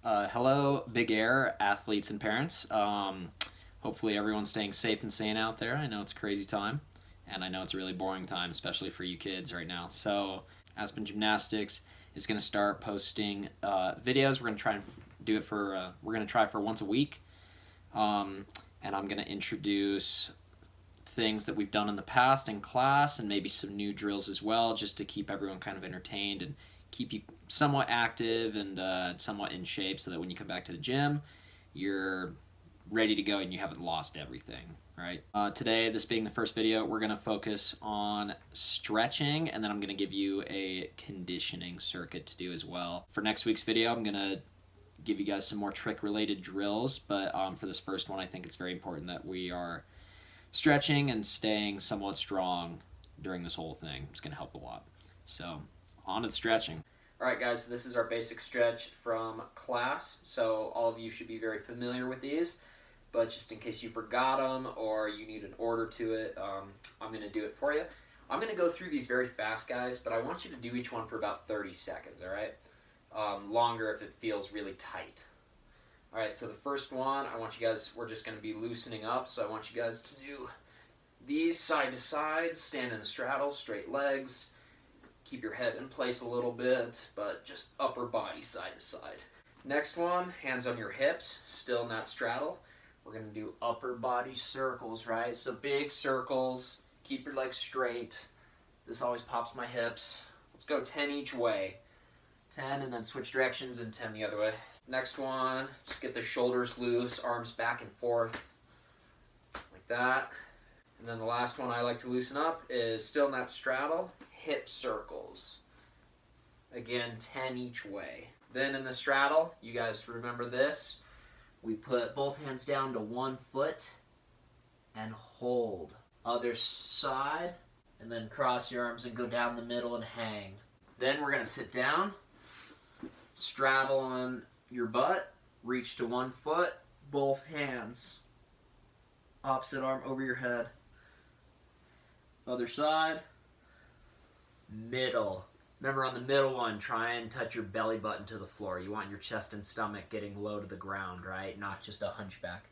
Hello, Big Air athletes and parents. Hopefully, everyone's staying safe and sane out there. I know it's a crazy time, and I know it's a really boring time, especially for you kids right now. So, Aspen Gymnastics is going to start posting videos. We're going to try and do it for we're going to try for once a week, and I'm going to introduce things that we've done in the past in class and maybe some new drills as well, just to keep everyone kind of entertained and keep you somewhat active and somewhat in shape, so that when you come back to the gym, you're ready to go and you haven't lost everything, right? Today, this being the first video, we're going to focus on stretching, and then I'm going to give you a conditioning circuit to do as well. For next week's video, I'm going to give you guys some more trick-related drills, but for this first one, I think it's very important that we are stretching and staying somewhat strong during this whole thing. It's going to help a lot. So, on to the stretching. Alright guys, this is our basic stretch from class, so all of you should be very familiar with these, but just in case you forgot them or you need an order to it, I'm going to do it for you. I'm going to go through these very fast, guys, but I want you to do each one for about 30 seconds, alright? Longer if it feels really tight. Alright, so the first one, I want you guys, we're just going to be loosening up, so I want you guys to do these side to side, stand in a straddle, straight legs. Keep your head in place a little bit, but just upper body side to side. Next one, hands on your hips, still in that straddle. We're going to do upper body circles, right? So big circles, keep your legs straight. This always pops my hips. Let's go 10 each way. 10 and then switch directions and 10 the other way. Next one, just get the shoulders loose, arms back and forth, like that. And then the last one I like to loosen up is still in that straddle, hip circles. Again, 10 each way. Then in the straddle, you guys remember this, we put both hands down to 1 foot and hold. Other side, and then cross your arms and go down the middle and hang. Then we're going to sit down, straddle on your butt, reach to 1 foot, both hands, opposite arm over your head. Other side, middle. Remember, on the middle one, try and touch your belly button to the floor. You want your chest and stomach getting low to the ground, right? Not just a hunchback.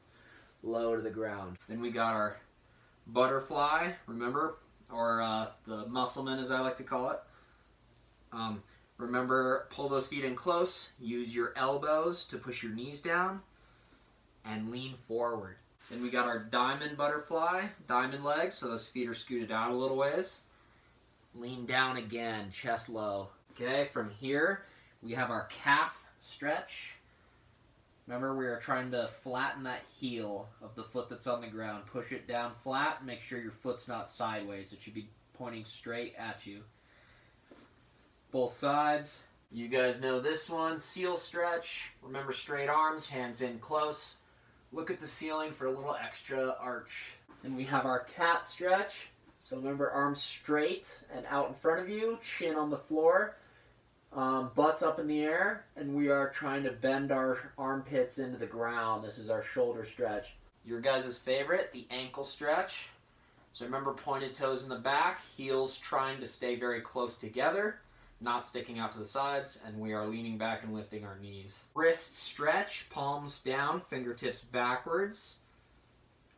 Low to the ground. Then we got our butterfly, remember? Or the muscleman, as I like to call it. Remember, pull those feet in close. Use your elbows to push your knees down. And lean forward. Then we got our diamond butterfly, diamond legs, so those feet are scooted out a little ways. Lean down again, chest low. Okay, from here, we have our calf stretch. Remember, we are trying to flatten that heel of the foot that's on the ground. Push it down flat, make sure your foot's not sideways. It should be pointing straight at you. Both sides. You guys know this one, seal stretch. Remember, straight arms, hands in close. Look at the ceiling for a little extra arch. Then we have our cat stretch. So remember, arms straight and out in front of you, chin on the floor, butts up in the air, and we are trying to bend our armpits into the ground. This is our shoulder stretch. Your guys' favorite, the ankle stretch. So remember, pointed toes in the back, heels trying to stay very close together, not sticking out to the sides, and we are leaning back and lifting our knees. Wrist stretch, palms down, fingertips backwards.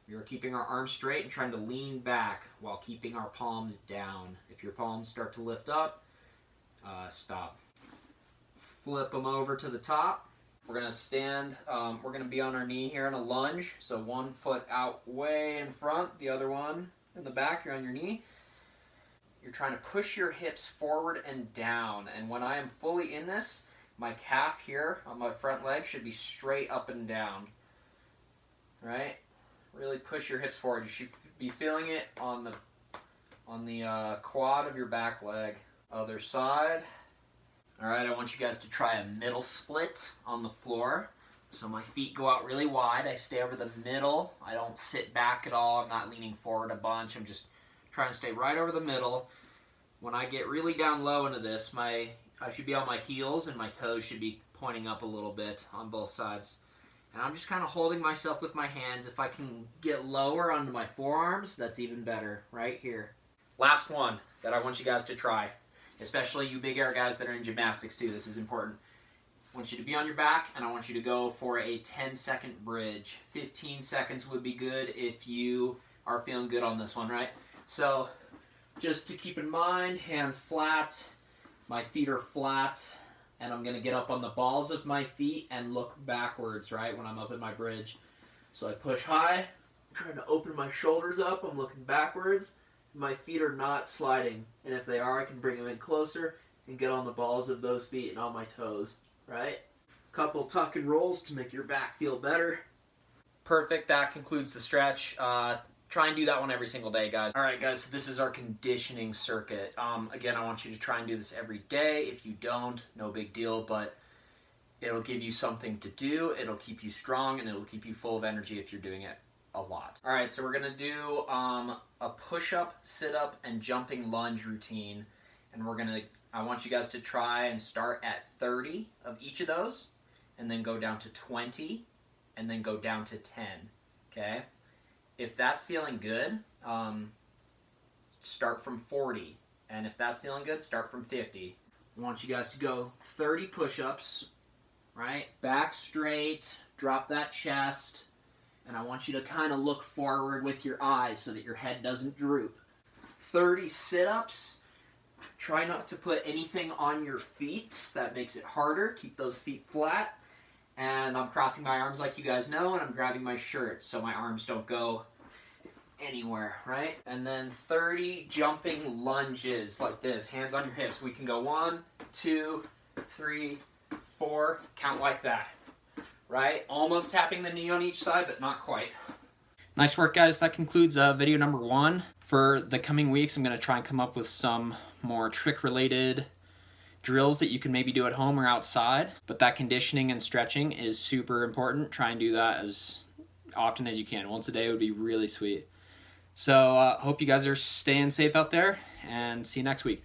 We are keeping our arms straight and trying to lean back while keeping our palms down. If your palms start to lift up, stop. Flip them over to the top. We're going to stand, we're going to be on our knee here in a lunge. So 1 foot out way in front, the other one in the back, you're on your knee. You're trying to push your hips forward and down. And when I am fully in this, my calf here on my front leg should be straight up and down. Right? Really push your hips forward. You should be feeling it on the quad of your back leg. Other side. Alright, I want you guys to try a middle split on the floor. So my feet go out really wide. I stay over the middle. I don't sit back at all. I'm not leaning forward a bunch. I'm just trying to stay right over the middle. When I get really down low into this, I should be on my heels and my toes should be pointing up a little bit on both sides. And I'm just kind of holding myself with my hands. If I can get lower onto my forearms, that's even better, right here. Last one that I want you guys to try, especially you big air guys that are in gymnastics too, this is important. want you to be on your back, and I want you to go for a 10-second bridge. 15 seconds would be good if you are feeling good on this one, right? So just to keep in mind, hands flat, my feet are flat, and I'm going to get up on the balls of my feet and look backwards, right, when I'm up in my bridge. So I push high, I'm trying to open my shoulders up, I'm looking backwards. My feet are not sliding, and if they are, I can bring them in closer and get on the balls of those feet and on my toes, right? Couple tuck and rolls to make your back feel better. Perfect, that concludes the stretch. Try and do that one every single day, guys. All right, guys, so this is our conditioning circuit. Again, I want you to try and do this every day. If you don't, no big deal, but it'll give you something to do, it'll keep you strong, and it'll keep you full of energy if you're doing it a lot. All right, so we're gonna do a push-up, sit-up, and jumping lunge routine, and I want you guys to try and start at 30 of each of those, and then go down to 20, and then go down to 10, okay? If that's feeling good, start from 40, and if that's feeling good, start from 50. I want you guys to go 30 push-ups, right? Back straight, drop that chest, and I want you to kind of look forward with your eyes so that your head doesn't droop. 30 sit-ups. Try not to put anything on your feet. That makes it harder. Keep those feet flat. And I'm crossing my arms like you guys know, and I'm grabbing my shirt so my arms don't go anywhere, right? And then 30 jumping lunges like this. Hands on your hips. We can go 1, 2, 3, 4. Count like that. Right? Almost tapping the knee on each side, but not quite. Nice work, guys. That concludes video number 1. For the coming weeks, I'm going to try and come up with some more trick-related drills that you can maybe do at home or outside. But that conditioning and stretching is super important. Try and do that as often as you can. Once a day would be really sweet. So hope you guys are staying safe out there, and see you next week.